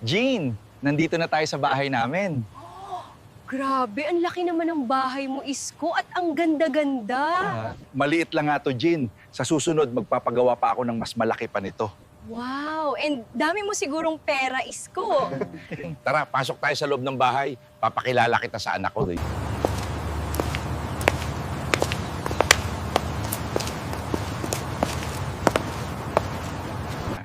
Jean, nandito na tayo sa bahay namin. Grabe, ang laki naman ng bahay mo, Isko, at ang ganda-ganda. Maliit lang nga to, Jean. Sa susunod, magpapagawa pa ako ng mas malaki pa nito. Wow, and dami mo sigurong pera, Isko. Tara, pasok tayo sa loob ng bahay. Papakilala kita sa anak ko.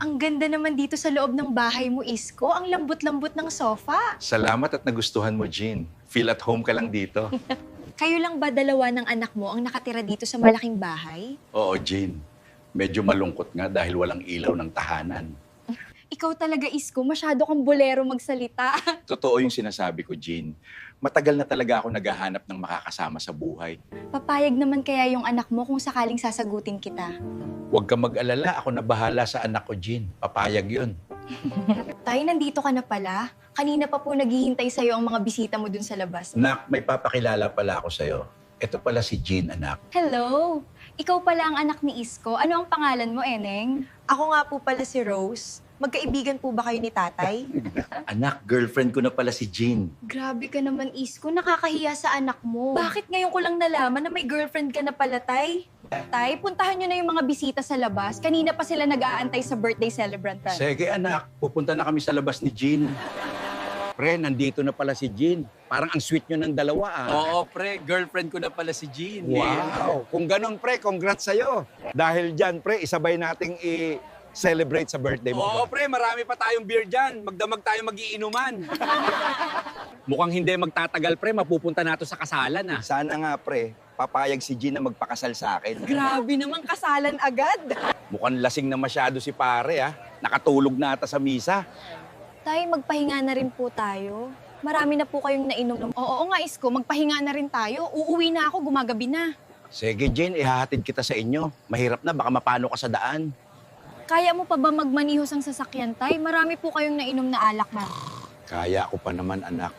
Ang ganda naman dito sa loob ng bahay mo, Isko. Ang lambot-lambot ng sofa. Salamat at nagustuhan mo, Jean. Feel at home ka lang dito. Kayo lang ba dalawa ng anak mo ang nakatira dito sa malaking bahay? Oo, Jean. Medyo malungkot nga dahil walang ilaw ng tahanan. Ikaw talaga, Isko, masyado kang bolero magsalita. Totoo yung sinasabi ko, Jean. Matagal na talaga ako naghahanap ng makakasama sa buhay. Papayag naman kaya yung anak mo kung sakaling sasagutin kita. Huwag ka mag-alala. Ako na bahala sa anak ko, Jean. Papayag yun. Tay, nandito ka na pala. Kanina pa po naghihintay sa'yo ang mga bisita mo dun sa labas. Nak, may papakilala pala ako sa'yo. Ito pala si Jean, anak. Hello! Ikaw pala ang anak ni Isko. Ano ang pangalan mo, Eneng? Ako nga po pala si Rose. Magkaibigan po ba kayo ni tatay? Anak, girlfriend ko na pala si Jean. Grabe ka naman, Isko. Nakakahiya sa anak mo. Bakit ngayon ko lang nalaman na may girlfriend ka na pala, Tay? Tay, puntahan nyo na yung mga bisita sa labas. Kanina pa sila nag-aantay sa birthday celebrant. Sige, anak. Pupunta na kami sa labas ni Jean. Pre, nandito na pala si Jean. Parang ang sweet nyo ng dalawa, ah. Oo, pre. Girlfriend ko na pala si Jean. Wow! Kung ganun, pre, congrats sa'yo. Dahil dyan, pre, isabay nating i-celebrate sa birthday mo. Oo, pre. Marami pa tayong beer dyan. Magdamag tayo magiinuman. Mukhang hindi magtatagal, pre. Mapupunta na to sa kasalan, ah. Sana nga, pre, papayag si Jean na magpakasal sa akin. Grabe naman, kasalan agad. Mukhang lasing na masyado si pare, ah. Nakatulog na ata sa misa. Tay, magpahinga na rin po tayo. Marami na po kayong nainom. Oo nga, Isko. Magpahinga na rin tayo. Uuwi na ako. Gumagabi na. Sige, Jean, ihahatid kita sa inyo. Mahirap na, baka mapano ka sa daan. Kaya mo pa ba magmanihos ang sasakyan, Tay? Marami po kayong nainom na alak na. Kaya ko pa naman, anak.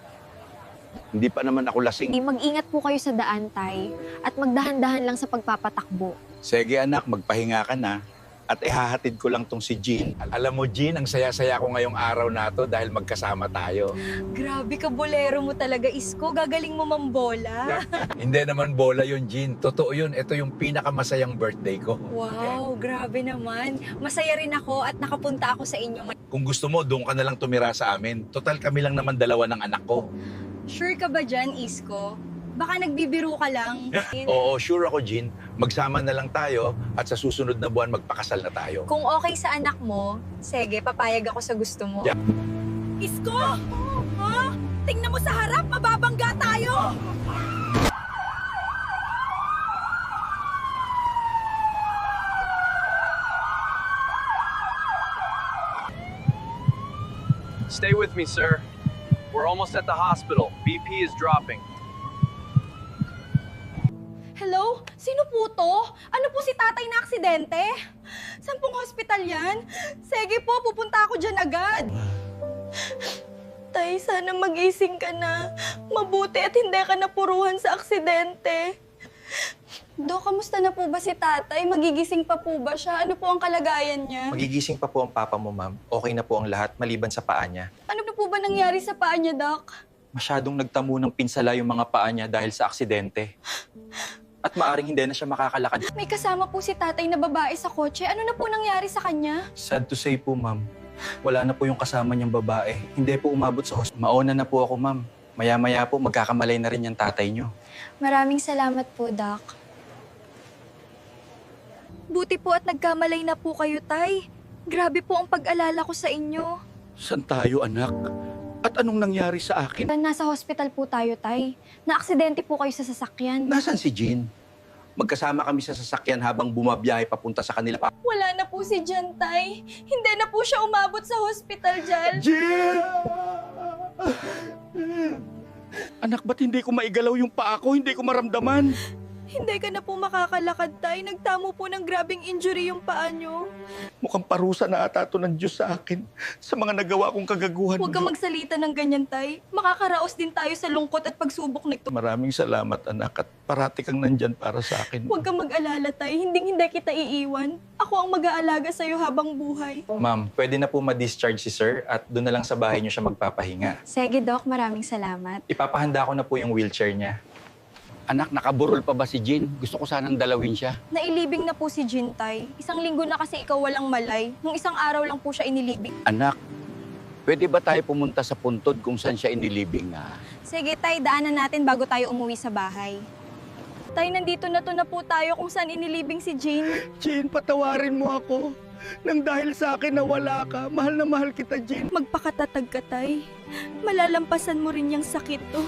Hindi pa naman ako lasing. Mag-ingat po kayo sa daan, Tay. At magdahan-dahan lang sa pagpapatakbo. Sige, anak, magpahinga ka na. At ihahatid ko lang tong si Jean. Alam mo, Jean, ang saya-saya ko ngayong araw na to dahil magkasama tayo. Grabe ka, bolero mo talaga, Isko. Gagaling mo mambola. Hindi naman bola yun, Jean. Totoo yun. Ito yung pinakamasayang birthday ko. Wow, grabe naman. Masaya rin ako at nakapunta ako sa inyo. Kung gusto mo, doon ka na lang tumira sa amin. Total, kami lang naman dalawa ng anak ko. Sure ka ba dyan, Isko? Baka nagbibiro ka lang. Oo, sure ako, Jean. Magsama na lang tayo at sa susunod na buwan magpakasal na tayo. Kung okay sa anak mo, sige, papayag ako sa gusto mo. Yeah. Isko! Ha? Tingnan mo sa harap, mababangga tayo! Stay with me, sir. We're almost at the hospital. BP is dropping. Hello? Sino po to? Ano po si tatay na aksidente? Saan pong hospital yan? Sige po, pupunta ako dyan agad. Tay, sana magising ka na. Mabuti at hindi ka napuruhan sa aksidente. Dok, kamusta na po ba si tatay? Magigising pa po ba siya? Ano po ang kalagayan niya? Magigising pa po ang papa mo, ma'am. Okay na po ang lahat, maliban sa paa niya. Ano na po ba nangyari sa paa niya, Doc? Masyadong nagtamo ng pinsala yung mga paa niya dahil sa aksidente. At maaring hindi na siya makakalakad. May kasama po si tatay na babae sa kotse. Ano na po nangyari sa kanya? Sad to say po, ma'am. Wala na po yung kasama niyang babae. Hindi po umabot sa hospital. Mauna na po ako, ma'am. Maya-maya po, magkakamalay na rin yung tatay niyo. Maraming salamat po, Doc. Buti po at nagkamalay na po kayo, Tay. Grabe po ang pag-alala ko sa inyo. Saan tayo, anak? At anong nangyari sa akin? Nasa hospital po tayo, Tay. Na-aksidente po kayo sa sasakyan. Nasaan si Jean? Magkasama kami sa sasakyan habang bumabiyahe papunta sa kanila. Wala na po si Jan, Tay. Hindi na po siya umabot sa hospital, Jan. Jean! Anak, ba't hindi ko maigalaw yung paa ko? Hindi ko maramdaman. Hindi ka na po makakalakad, Tay. Nagtamo po ng grabing injury yung paa nyo. Mukhang parusa na ata ito ng Diyos sa akin sa mga nagawa kong kagaguhan. Huwag kang magsalita ng ganyan, Tay. Makakaraos din tayo sa lungkot at pagsubok nito. Maraming salamat, anak, at parati kang nandyan para sa akin. Huwag kang mag-alala, Tay. Hindi kita iiwan. Ako ang mag-aalaga sa'yo habang buhay. Ma'am, pwede na po ma-discharge si sir at doon na lang sa bahay niyo siya magpapahinga. Sige, Doc. Maraming salamat. Ipapahanda ko na po yung wheelchair niya. Anak, nakaburol pa ba si Jean? Gusto ko sanang dalawin siya. Nailibing na po si Jean, Tay. Isang linggo na kasi ikaw walang malay. Nung isang araw lang po siya inilibing. Anak, pwede ba tayo pumunta sa puntod kung saan siya inilibing na? Sige, Tay. Daanan natin bago tayo umuwi sa bahay. Tay, nandito na po tayo kung saan inilibing si Jean. Jean, patawarin mo ako. Nang dahil sa akin na wala ka, mahal na mahal kita, Jean. Magpakatatag ka, Tay. Malalampasan mo rin yung sakit to.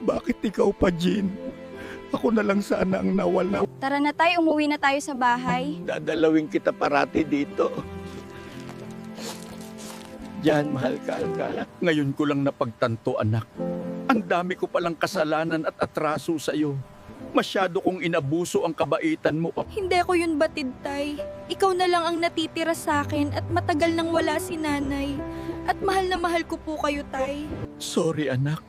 Bakit ikaw pa, Jean? Ako na lang sana ang nawala. Tara na, Tay. Umuwi na tayo sa bahay. Dadalawin kita parati dito. Jan, mahal ka. Ngayon ko lang napagtanto, anak. Ang dami ko palang kasalanan at atraso sa'yo. Masyado kong inabuso ang kabaitan mo. Hindi ko yun batid, Tay. Ikaw na lang ang natitira sa akin at matagal nang wala si nanay. At mahal na mahal ko po kayo, Tay. Sorry, anak.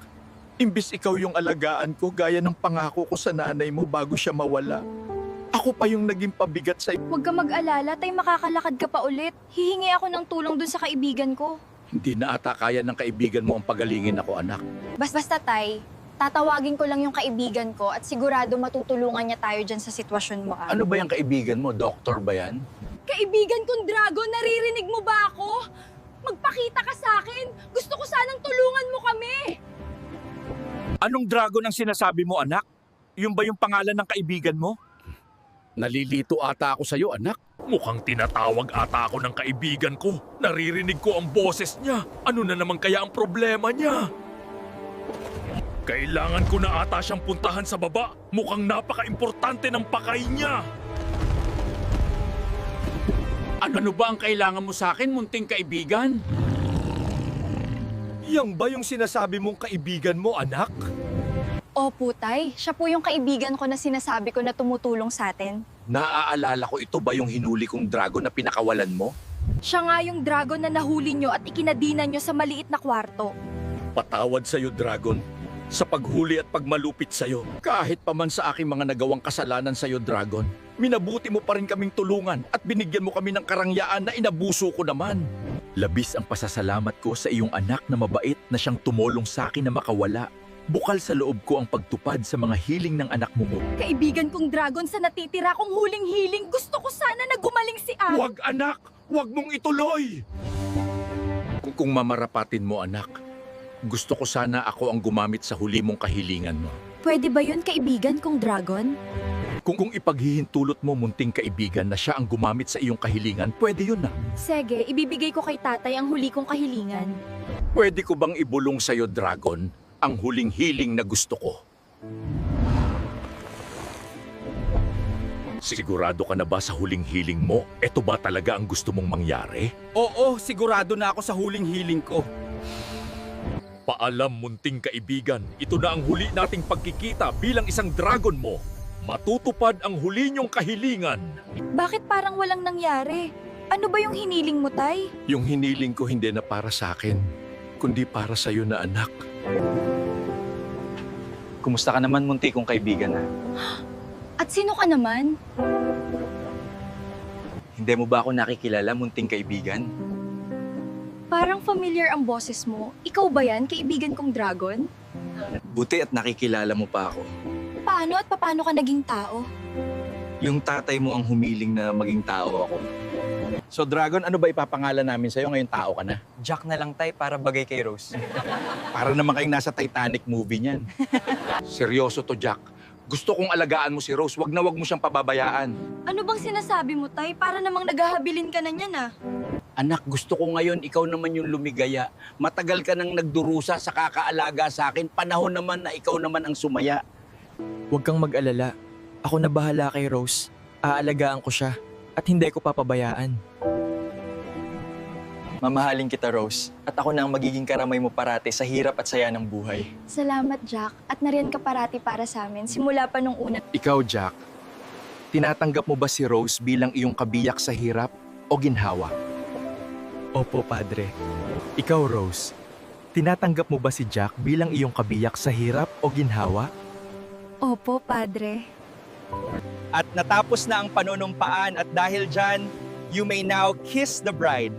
Imbis ikaw yung alagaan ko, gaya ng pangako ko sa nanay mo bago siya mawala. Ako pa yung naging pabigat sa... Huwag ka mag-alala, Tay. Makakalakad ka pa ulit. Hihingi ako ng tulong dun sa kaibigan ko. Hindi na ata kaya ng kaibigan mo ang pagalingin ako, anak. Basta, Tay. Tatawagin ko lang yung kaibigan ko at sigurado matutulungan niya tayo dyan sa sitwasyon mo. Ano ba yung kaibigan mo? Doktor ba yan? Kaibigan kong Dragon, naririnig mo ba ako? Magpakita ka sa akin. Gusto ko sanang tulungan mo kami. Anong dragon ang sinasabi mo, anak? Yung ba yung pangalan ng kaibigan mo? Nalilito ata ako sa'yo, anak. Mukhang tinatawag ata ako ng kaibigan ko. Naririnig ko ang boses niya. Ano na naman kaya ang problema niya? Kailangan ko na ata siyang puntahan sa baba. Mukhang napaka-importante ng pakay niya. Ano ba ang kailangan mo sa akin, munting kaibigan? Yang ba yung sinasabi mong kaibigan mo, anak? Opo, Tay. Siya po yung kaibigan ko na sinasabi ko na tumutulong sa atin. Naaalala ko, ito ba yung hinuli kong dragon na pinakawalan mo? Siya nga yung Dragon na nahuli nyo at ikinadina nyo sa maliit na kwarto. Patawad sa'yo, Dragon. Sa paghuli at pagmalupit sa'yo. Kahit pa man sa aking mga nagawang kasalanan sa'yo, Dragon, minabuti mo pa rin kaming tulungan at binigyan mo kami ng karangyaan na inabuso ko naman. Labis ang pasasalamat ko sa iyong anak na mabait na siyang tumulong sa akin na makawala. Bukal sa loob ko ang pagtupad sa mga hiling ng anak mo. Kaibigan kong Dragon sa natitira kong huling-hiling, gusto ko sana na gumaling si Al. Huwag, anak! Huwag mong ituloy! Kung mamarapatin mo, anak, gusto ko sana ako ang gumamit sa huli mong kahilingan mo. Pwede ba yun, kaibigan kong Dragon? Kung ipaghihintulot mo, munting kaibigan, na siya ang gumamit sa iyong kahilingan, pwede yun na. Sige, ibibigay ko kay tatay ang huli kong kahilingan. Pwede ko bang ibulong sa'yo, Dragon, ang huling hiling na gusto ko? Sigurado ka na ba sa huling hiling mo? Ito ba talaga ang gusto mong mangyari? Oo, sigurado na ako sa huling hiling ko. Paalam, munting kaibigan. Ito na ang huli nating pagkikita bilang isang dragon mo. Matutupad ang huli niyong kahilingan. Bakit parang walang nangyari? Ano ba yung hiniling mo, Tay? Yung hiniling ko hindi na para sa akin, kundi para sa'yo na anak. Kumusta ka naman, munti kong kaibigan na? At sino ka naman? Hindi mo ba ako nakikilala, munting kaibigan? Parang familiar ang boses mo. Ikaw ba yan, kaibigan kong Dragon? Buti at nakikilala mo pa ako. Paano at paano ka naging tao? Yung tatay mo ang humiling na maging tao ako. So, Dragon, ano ba ipapangalan namin sa'yo ngayon tao ka na? Jack na lang, tay, para bagay kay Rose. Para naman kayong nasa Titanic movie niyan. Seryoso to, Jack. Gusto kong alagaan mo si Rose. Wag na wag mo siyang pababayaan. Ano bang sinasabi mo, Tay? Para namang naghahabilin ka na niyan, ah. Anak, gusto ko ngayon ikaw naman yung lumigaya. Matagal ka nang nagdurusa sa kakaalaga sa akin. Panahon naman na ikaw naman ang sumaya. Huwag kang mag-alala. Ako na bahala kay Rose. Aalagaan ko siya at hindi ko papabayaan. Mamahalin kita, Rose. At ako na ang magiging karamay mo parate sa hirap at saya ng buhay. Salamat, Jack. At nariyan ka parati para sa amin, simula pa nung una. Ikaw, Jack, tinatanggap mo ba si Rose bilang iyong kabiyak sa hirap o ginhawa? Opo, Padre. Ikaw, Rose. Tinatanggap mo ba si Jack bilang iyong kabiyak sa hirap o ginhawa? Opo, Padre. At natapos na ang panunumpaan at dahil dyan, you may now kiss the bride.